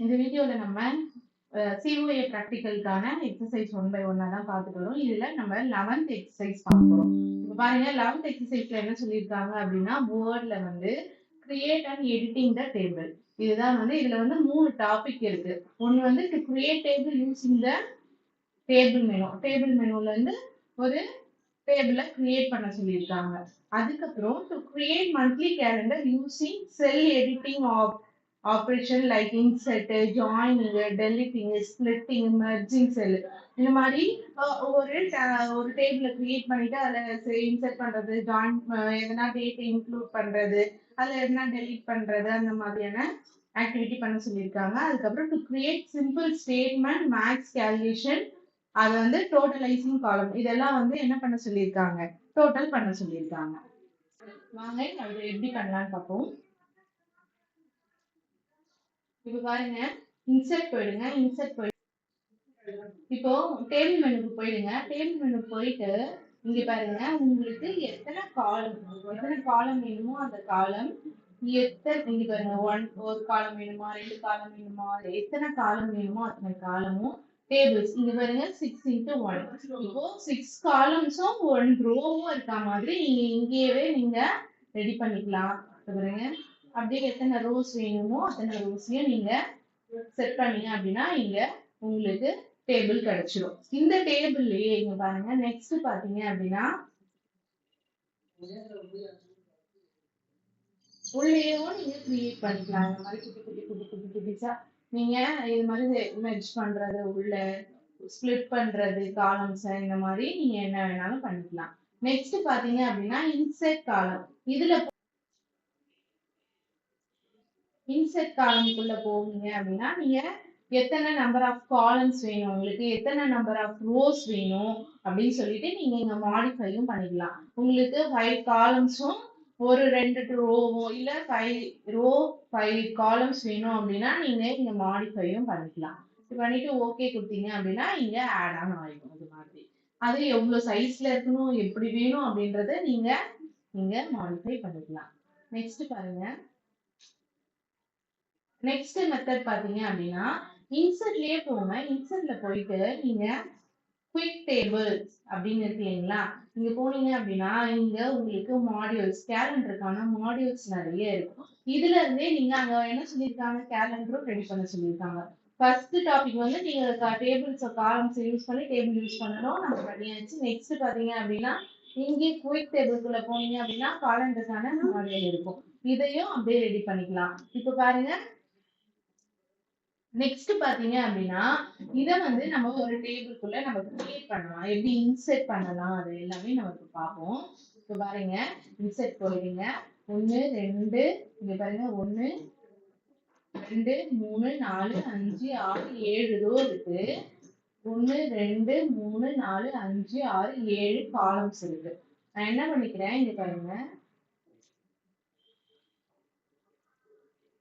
இந்த வீடியோல நம்ம COA ப்ராக்டிகலுக்கான எக்ஸசைஸ் 1 by 1 தான் பார்த்துட்டு வரோம். இதுல நம்ம 11th எக்ஸசைஸ் பார்க்க போறோம். இப்போ பாருங்க 11th எக்ஸசைஸ்ல என்ன சொல்லியிருக்காங்க அப்படின்னா வேர்ட்ல வந்து create and editing the table. இதுதான் வந்து இதுல வந்து 3 டாபிக் இருக்கு. ஒன்னு வந்து to create table using the table menu. Table மெனுல இருந்து ஒரு டேபிளை கிரியேட் பண்ண சொல்லியிருக்காங்க. அதுக்கப்புறம் to create monthly calendar using cell editing operation like insert, joining, deleting, splitting, merging cell. இந்த மாதிரி ஒரு டேபிள கிரியேட் பண்ணிட்டு அதுல இன்செர்ட் பண்றது, ஜாயின் எதனா டேட் இன்க்ளூட் பண்றது, அதுல எதனா டெலிட் பண்றது, அந்த மாதிரியான ஆக்டிவிட்டி பண்ண சொல்லியிருக்காங்க. அதுக்கப்புறம் to create simple statement, max calculation, அது வந்து டோட்டலைசிங் காலம், இதெல்லாம் வந்து என்ன பண்ண சொல்லியிருக்காங்க, டோட்டல் பண்ண சொல்லியிருக்காங்க. வாங்க அது எப்படி பண்ணலாம்னு பார்ப்போம். இப்போ பாருங்க இன்செர்ட் போயிடுங்க. இப்போ டேபிள் மெனுக்கு போயிடுங்க. டேபிள் மெனு போயிட்டு இங்க பாருங்க உங்களுக்கு எத்தனை காலம் வேணுமோ அந்த காலம் இங்க பாருங்க ஒரு காலம் வேணுமா, 2 காலம் வேணுமா, எத்தனை காலம் வேணுமோ அத்தனை காலமும் டேபிள்ஸ் இங்க பாருங்க 6 into 1. இப்போ 6 காலம்ஸும் 1 ரோவும் இருக்க மாதிரி இங்கேயே நீங்க ரெடி பண்ணிக்கலாம். பாருங்க அப்படியே எத்தனை ரோஸ் வேணுமோ அத்தனை ரோஸையும் நீங்க செட் பண்ணீங்க அப்படின்னா இங்க உங்களுக்கு டேபிள் கிடைச்சிடும். இந்த டேபிள்லயே இங்க பாருங்க நெக்ஸ்ட் பாத்தீங்க அப்படின்னா உள்ளேயும் நீங்க கிரியேட் பண்ணிக்கலாம். இந்த மாதிரி குட்டி நீங்க இது மாதிரி மெர்ஜ் பண்றது, உள்ள ஸ்பிளிட் பண்றது, காலம்ஸ், இந்த மாதிரி நீங்க என்ன வேணாலும் பண்ணிக்கலாம். நெக்ஸ்ட் பாத்தீங்க அப்படின்னா இன்செர்ட் காலம். இதுல இன்செர்ட் காலம்குள்ள போவீங்க அப்படின்னா நீங்க எத்தனை நம்பர் ஆஃப் காலம்ஸ் வேணும், உங்களுக்கு எத்தனை நம்பர் ஆஃப் ரோஸ் வேணும் அப்படின்னு சொல்லிட்டு நீங்க இங்க மாடிஃபையும் பண்ணிக்கலாம். உங்களுக்கு 5 காலம்ஸும் ஒரு 2 ரோவோ இல்ல 5 ரோ 5 காலம்ஸ் வேணும் அப்படின்னா நீங்க இங்க மாடிஃபையும் பண்ணிக்கலாம். பண்ணிட்டு ஓகே கொடுத்தீங்க அப்படின்னா இங்க ஆட் ஆன் ஆயிடும். இது மாதிரி அது எவ்வளவு சைஸ்ல இருக்கணும், எப்படி வேணும் அப்படின்றத நீங்க இங்க மாடிஃபை பண்ணிக்கலாம். நெக்ஸ்ட் பாருங்க. நெக்ஸ்ட் மெத்தட் பாத்தீங்க அப்படின்னா இன்செர்ட்லயே போங்க. இன்செர்ட்ல போயிட்டு நீங்க குயிக் டேபிள்ஸ் அப்படின்னு இருக்கு இல்லைங்களா, இங்க போனீங்க அப்படின்னா இங்க உங்களுக்கு மாடியூல்ஸ், கேலண்டருக்கான மாடியூல்ஸ் நிறைய இருக்கும். இதுல இருந்தே நீங்க அங்க என்ன சொல்லியிருக்காங்க, கேலண்டரும் ரெடி பண்ண சொல்லியிருக்காங்க. ஃபர்ஸ்ட் டாபிக் வந்து நீங்க டேபிள்ஸ் காலம்ஸ் யூஸ் பண்ணி டேபிள் யூஸ் பண்ணணும், நம்ம பண்ணியாச்சு. நெக்ஸ்ட் பாத்தீங்க அப்படின்னா இங்கே குயிக் டேபிள்குள்ள போனீங்க அப்படின்னா காலண்டருக்கான மாடியூல் இருக்கும். இதையும் அப்படியே ரெடி பண்ணிக்கலாம். இப்ப பாருங்க நெக்ஸ்ட் பாத்தீங்க அப்படின்னா இத வந்து நம்ம ஒரு டேபிள்குள்ள நம்ம கிரியேட் பண்ணலாம், எப்படி இன்செர்ட் பண்ணலாம், அது எல்லாமே நமக்கு பார்ப்போம். இப்போ பாருங்க இன்செர்ட் போயிடுங்க. 1 2 இங்க பாருங்க 1 2 3 4 5 6 7 ரோ இருக்கு. 1 2 3 4 5 6 7 காலம்ஸ் இருக்கு. நான் என்ன பண்ணிக்கிறேன், இங்க பாருங்க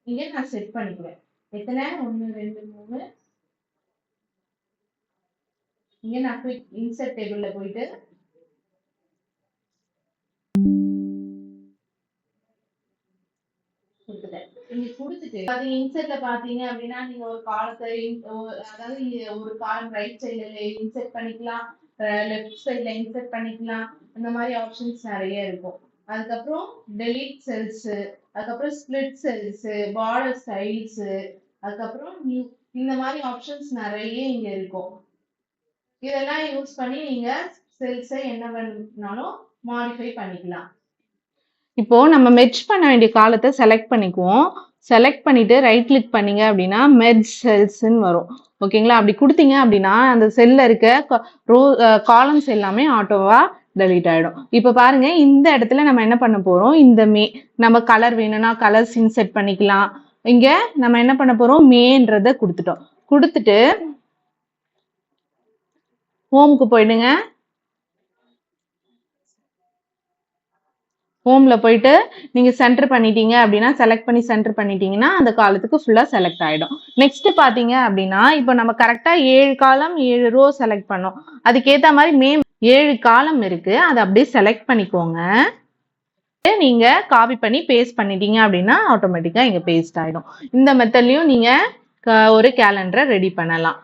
இங்க நான் செட் பண்ணிக்கிறேன். எத்தனை 1 2 3. இங்க நான் குயிக் இன்செர்ட் டேபிள்ல போயிட்டு கொடுத்துட்டு அது இன்செர்ட்ல பாத்தீங்க அப்படின்னா நீங்க ஒரு காலத்தை அதாவது ஒரு காலம் ரைட் சைடுல இன்செர்ட் பண்ணிக்கலாம், லெஃப்ட் சைடுல இன்செர்ட் பண்ணிக்கலாம். அந்த மாதிரி ஆப்ஷன்ஸ் நிறைய இருக்கும். அதுக்கப்புறம் டெலீட் செல்ஸ், அதுக்கப்புறம் ஸ்பிளிட் செல்ஸ், பார்டர் ஸ்டைல்ஸ், அதுக்கப்புறம் இந்த மாதிரி ஆப்ஷன்ஸ் நிறைய இங்க இருக்கும். இதெல்லாம் யூஸ் பண்ணி நீங்க செல்ஸை என்ன பண்ணாலும் மாடிஃபை பண்ணிக்கலாம். இப்போ நம்ம மெர்ஜ் பண்ண வேண்டிய காலத்தை செலக்ட் பண்ணிக்குவோம். செலக்ட் பண்ணிட்டு ரைட் கிளிக் பண்ணீங்க அப்படின்னா மெர்ஜ் செல்ஸ்ன்னு வரும். ஓகேங்களா, அப்படி கொடுத்தீங்க அப்படின்னா அந்த செல்ல இருக்க காலம்ஸ் எல்லாமே ஆட்டோவா டெலீட் ஆயிடும். இப்ப பாருங்க இந்த இடத்துல நம்ம என்ன பண்ண போறோம், இந்த நம்ம கலர் வேணும்னா கலர்ஸ் இன்செர்ட் பண்ணிக்கலாம். இங்க நம்ம என்ன பண்ண போறோம், மேன்றத கொடுத்துட்டோம். கொடுத்துட்டு ஹோம்க்கு போயிடுங்க. ஹோம்ல போயிட்டு நீங்க சென்டர் பண்ணிட்டீங்க அப்படின்னா செலக்ட் பண்ணி சென்டர் பண்ணிட்டீங்கன்னா அந்த காலத்துக்கு ஃபுல்லா செலக்ட் ஆயிடும். நெக்ஸ்ட் பாத்தீங்க அப்படின்னா இப்போ நம்ம கரெக்டா 7 காலம் 7 ரோ செலக்ட் பண்ணோம். அதுக்கேத்த மாதிரி 7 காலம் இருக்கு, அதை அப்படியே செலக்ட் பண்ணிக்கோங்க. நீங்க காப்பி பண்ணி பேஸ்ட் பண்ணிட்டீங்க அப்படின்னா ஆட்டோமேட்டிக்கா இங்க பேஸ்ட் ஆயிடும். இந்த மெத்தட்லயும் நீங்க ஒரு கேலண்டரை ரெடி பண்ணலாம்.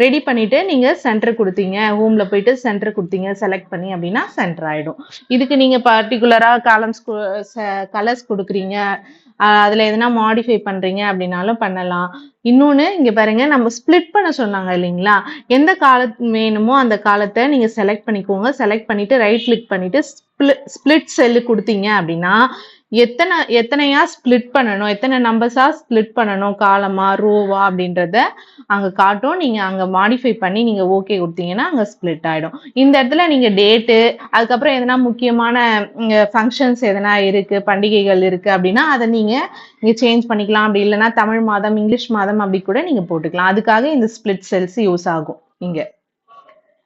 ரெடி பண்ணிட்டு நீங்க சென்டர் கொடுத்தீங்க, ஹோம்ல போயிட்டு சென்டர் கொடுத்தீங்க செலக்ட் பண்ணி அப்படின்னா சென்டர் ஆயிடும். இதுக்கு நீங்க பர்டிகுலரா காலம்ஸ் கலர்ஸ் கொடுக்குறீங்க, அதுல எதனா மாடிஃபை பண்றீங்க அப்படின்னாலும் பண்ணலாம். இன்னொன்னு இங்க பாருங்க, நம்ம ஸ்பிளிட் பண்ண சொன்னாங்க இல்லைங்களா, எந்த காலம் வேணுமோ அந்த காலத்தை நீங்க செலக்ட் பண்ணிக்கோங்க. செலக்ட் பண்ணிட்டு ரைட் கிளிக் பண்ணிட்டு ஸ்பிளிட் செல்லு கொடுத்தீங்க அப்படின்னா எத்தனையா ஸ்பிளிட் பண்ணணும், எத்தனை நம்பர்ஸா ஸ்பிளிட் பண்ணணும், காலமா ரோவா அப்படின்றத அங்க காட்டும். நீங்க அங்க மாடிஃபை பண்ணி நீங்க ஓகே கொடுத்தீங்கன்னா அங்க ஸ்பிளிட் ஆயிடும். இந்த இடத்துல நீங்க டேட்டு, அதுக்கப்புறம் எதனா முக்கியமான ஃபங்க்ஷன்ஸ் எதனா இருக்கு, பண்டிகைகள் இருக்கு அப்படின்னா அதை நீங்க சேஞ்ச் பண்ணிக்கலாம். அப்படி இல்லைன்னா தமிழ் மாதம், இங்கிலீஷ் மாதம் அப்படி கூட நீங்க போட்டுக்கலாம். அதுக்காக இந்த ஸ்பிளிட் செல்ஸ் யூஸ் ஆகும். இங்க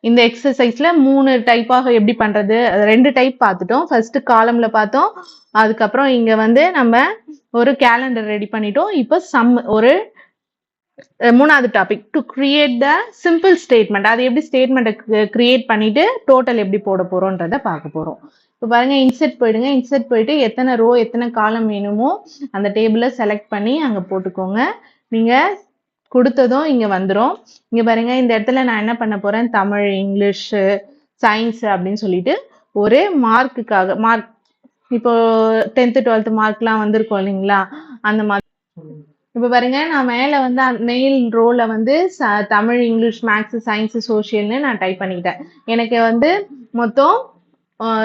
இந்த எக்ஸசைஸ்ல 3 டைப்பாக எப்படி பண்றது, 2 டைப் பார்த்துட்டோம். ஃபர்ஸ்ட் காலம்ல பார்த்தோம், அதுக்கப்புறம் இங்க வந்து நம்ம ஒரு கேலண்டர் ரெடி பண்ணிட்டோம். இப்போ ஒரு 3வது topic to create the simple statement. அது எப்படி ஸ்டேட்மெண்ட்டை கிரியேட் பண்ணிட்டு டோட்டல் எப்படி போட போறோம்ன்றத பார்க்க போறோம். இப்போ பாருங்க, இன்செர்ட் போயிடுங்க. இன்செர்ட் போயிட்டு எத்தனை ரோ எத்தனை காலம் வேணுமோ அந்த டேபிளை செலக்ட் பண்ணி அங்க போட்டுக்கோங்க. நீங்க கொடுத்ததும் இங்க வந்துடும். இங்க பாருங்க, இந்த இடத்துல நான் என்ன பண்ண போறேன், தமிழ், இங்கிலீஷ், சயின்ஸ் அப்படின்னு சொல்லிட்டு ஒரு மார்க்குக்காக இப்போ 10th 12th மார்க்லாம் வந்திருக்கும் இல்லைங்களா, அந்த மாதிரி. இப்ப பாருங்க, நான் மேல வந்து மெயில் ரோல வந்து தமிழ், இங்கிலீஷ், மேக்ஸ், சயின்ஸ், சோசியல்னு நான் டைப் பண்ணிக்கிட்டேன். எனக்கு வந்து மொத்தம்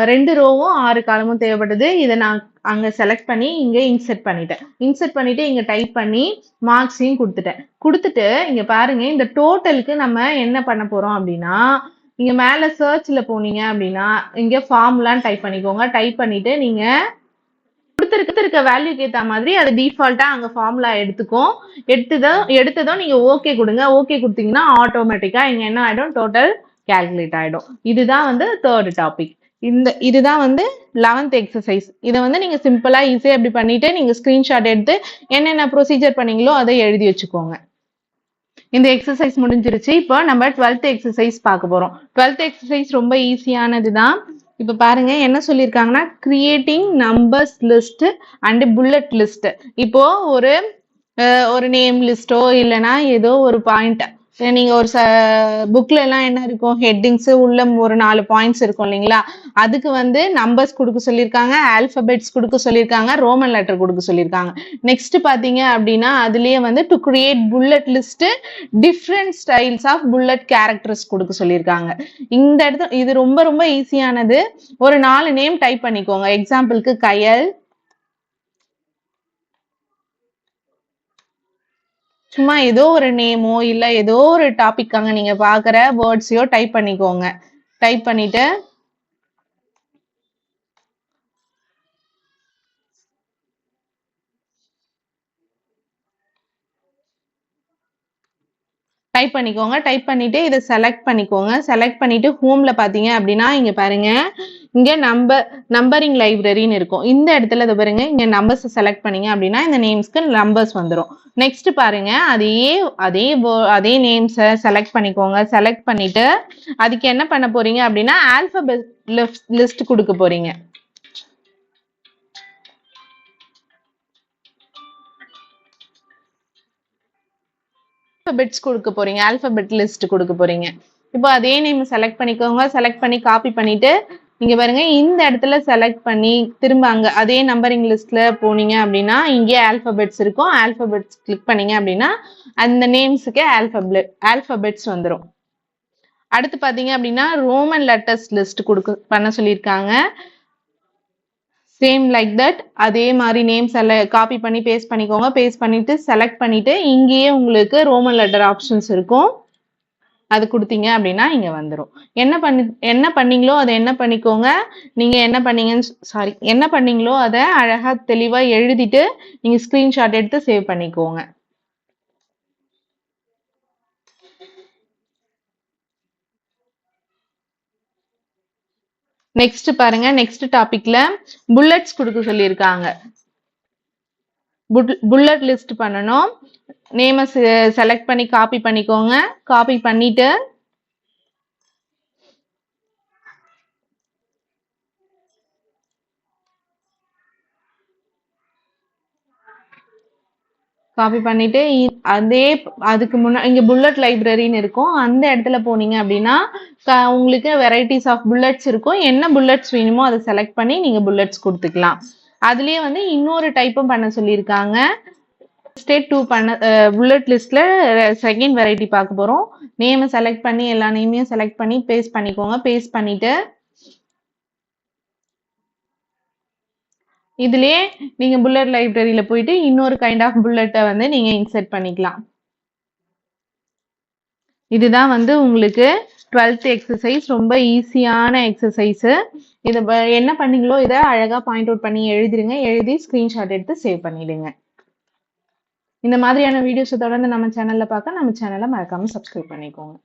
2 ரோவும் 6 காலமும் தேவைப்பட்டது. இதை நான் அங்க செலக்ட் பண்ணி இங்க இன்செர்ட் பண்ணிட்டேன். இன்செர்ட் பண்ணிட்டு இங்க டைப் பண்ணி மார்க்ஸையும் கொடுத்துட்டு இங்க பாருங்க, இந்த டோட்டலுக்கு நம்ம என்ன பண்ண போறோம் அப்படின்னா, இங்க மேல சர்ச்ல போனீங்க அப்படின்னா இங்க ஃபார்முலான்னு டைப் பண்ணிக்கோங்க. டைப் பண்ணிட்டு நீங்க கொடுத்திருக்க வேல்யூக்கு ஏத்த மாதிரி அது டிஃபால்ட்டா அங்க ஃபார்முலா எடுத்துக்கும். எடுத்ததும் நீங்க ஓகே கொடுங்க. ஓகே கொடுத்தீங்கன்னா ஆட்டோமேட்டிக்கா இங்க என்ன ஆயிடும், டோட்டல் கால்குலேட் ஆயிடும். இதுதான் வந்து 3rd டாபிக். இதுதான் வந்து 11th எக்ஸசைஸ். இதை வந்து நீங்க சிம்பிளா ஈஸியா எப்படி பண்ணிட்டு நீங்க ஸ்கிரீன்ஷாட் எடுத்து என்னென்ன ப்ரொசீஜர் பண்ணீங்களோ அதை எழுதி வச்சுக்கோங்க. இந்த எக்ஸசைஸ் முடிஞ்சிருச்சு. இப்போ நம்ம 12th எக்ஸசைஸ் பார்க்க போறோம். 12th எக்ஸசைஸ் ரொம்ப ஈஸியானதுதான். இப்ப பாருங்க என்ன சொல்லியிருக்காங்கன்னா, creating numbers list and bullet list. இப்போ ஒரு நேம் லிஸ்டோ இல்லைன்னா ஏதோ ஒரு பாயிண்ட் நீங்க ஒரு புக்ல எல்லாம் என்ன இருக்கும், ஹெட்டிங்ஸ் உள்ள ஒரு 4 பாயிண்ட்ஸ் இருக்கும் இல்லைங்களா, அதுக்கு வந்து நம்பர்ஸ் கொடுக்க சொல்லியிருக்காங்க, ஆல்பபெட்ஸ் கொடுக்க சொல்லியிருக்காங்க, ரோமன் லெட்டர் கொடுக்க சொல்லியிருக்காங்க. நெக்ஸ்ட் பாத்தீங்க அப்படின்னா அதுலயே வந்து to create bullet list different styles of bullet characters கொடுக்க சொல்லியிருக்காங்க. இந்த இடத்துல இது ரொம்ப ரொம்ப ஈஸியானது. ஒரு 4 நேம் டைப் பண்ணிக்கோங்க. எக்ஸாம்பிளுக்கு கயல், சும்மா ஏதோ ஒரு நேமோ இல்ல ஏதோ ஒரு டாபிக்காங்க நீங்க பாக்குற வேர்ட்ஸையோ டைப் பண்ணிக்கோங்க. டைப் பண்ணிட்டு டைப் பண்ணிட்டு இதை செலக்ட் பண்ணிக்கோங்க. செலக்ட் பண்ணிட்டு ஹோம்ல பாத்தீங்க அப்படின்னா இங்க பாருங்க, இங்க நம்பரிங் லைப்ரரின்னு இருக்கும். இந்த இடத்துல இதை பாருங்க, இங்க நம்பர்ஸ் செலக்ட் பண்ணீங்க அப்படின்னா இந்த நேம்ஸ்க்கு நம்பர்ஸ் வந்துடும். நெக்ஸ்ட் பாருங்க, அதே நேம்ஸை செலக்ட் பண்ணிக்கோங்க. செலக்ட் பண்ணிட்டு அதுக்கு என்ன பண்ண போறீங்க அப்படின்னா ஆல்பபெட் லிஸ்ட் கொடுக்க போறீங்க. ஆல்பபெட் லிஸ்ட் கொடுக்க போறீங்க. இப்போ அதே நேம் செலக்ட் பண்ணிக்கோங்க. செலக்ட் பண்ணி காப்பி பண்ணிட்டு இங்க பாருங்க, இந்த இடத்துல செலக்ட் பண்ணி திரும்ப அங்க அதே நம்பரிங் லிஸ்ட்ல போனீங்க அப்படின்னா இங்கே ஆல்பபெட்ஸ் இருக்கும். ஆல்பபெட்ஸ் கிளிக் பண்ணீங்க அப்படின்னா அந்த நேம்ஸுக்கு ஆல்பபெட்ஸ் வந்துடும். அடுத்து பாத்தீங்க அப்படின்னா ரோமன் லெட்டர்ஸ் லிஸ்ட் பண்ண சொல்லியிருக்காங்க. சேம் லைக் தட் அதே மாதிரி நேம்ஸ் எல்லாம் காப்பி பண்ணி பேஸ்ட் பண்ணிக்கோங்க. பேஸ்ட் பண்ணிட்டு செலக்ட் பண்ணிட்டு இங்கேயே உங்களுக்கு ரோமன் லெட்டர் ஆப்ஷன்ஸ் இருக்கும். அது கொடுத்தீங்க அப்படின்னா இங்க வந்துடும். என்ன பண்ணீங்களோ அதை என்ன பண்ணிக்கோங்க. நீங்க என்ன பண்ணீங்களோ அதை அழகா தெளிவா எழுதிட்டு நீங்க ஸ்கிரீன்ஷாட் எடுத்து சேவ் பண்ணிக்கோங்க. நெக்ஸ்ட் பாருங்க, நெக்ஸ்ட் டாபிக்ல புல்லட்ஸ் கொடுக்க சொல்லியிருக்காங்க. புல்லட் லிஸ்ட் பண்ணணும். நேம செலக்ட் பண்ணி காப்பி பண்ணிக்கோங்க. காப்பி பண்ணிட்டு காப்பி பண்ணிட்டு அதே அதுக்கு இங்க புல்லட் லைப்ரரின்னு இருக்கும். அந்த இடத்துல போனீங்க அப்படின்னா உங்களுக்கு வெரைட்டிஸ் ஆஃப் புல்லட்ஸ் இருக்கும். என்ன புல்லட்ஸ் வேணுமோ அதை செலக்ட் பண்ணி நீங்க புல்லட்ஸ் கொடுத்துக்கலாம். அதுலயே வந்து இன்னொரு டைப்பும் பண்ண சொல்லியிருக்காங்க. ஸ்டேட் 2 பண்ண புல்லட் லிஸ்ட்ல செகண்ட் வெரைட்டி பார்க்க போறோம். நேமை செலக்ட் பண்ணி எல்லா நேமையும் செலக்ட் பண்ணி பேஸ்ட் பண்ணிக்கோங்க. பேஸ்ட் பண்ணிட்டு இதுலயே நீங்க புல்லட் லைப்ரரியில போயிட்டு இன்னொரு கைண்ட் ஆஃப் புல்லட்டை வந்து நீங்க இன்சர்ட் பண்ணிக்கலாம். இதுதான் வந்து உங்களுக்கு 12th எக்ஸசைஸ். ரொம்ப ஈஸியான எக்ஸசைஸ். இதை என்ன பண்ணீங்களோ இதை அழகா பாயிண்ட் அவுட் பண்ணி எழுதிருங்க. எழுதி ஸ்கிரீன்ஷாட் எடுத்து சேவ் பண்ணிடுங்க. இந்த மாதிரியான வீடியோஸை தொடர்ந்து நம்ம சேனல்ல பார்க்க நம்ம சேனலை மறக்காம சப்ஸ்கிரைப் பண்ணிக்கோங்க.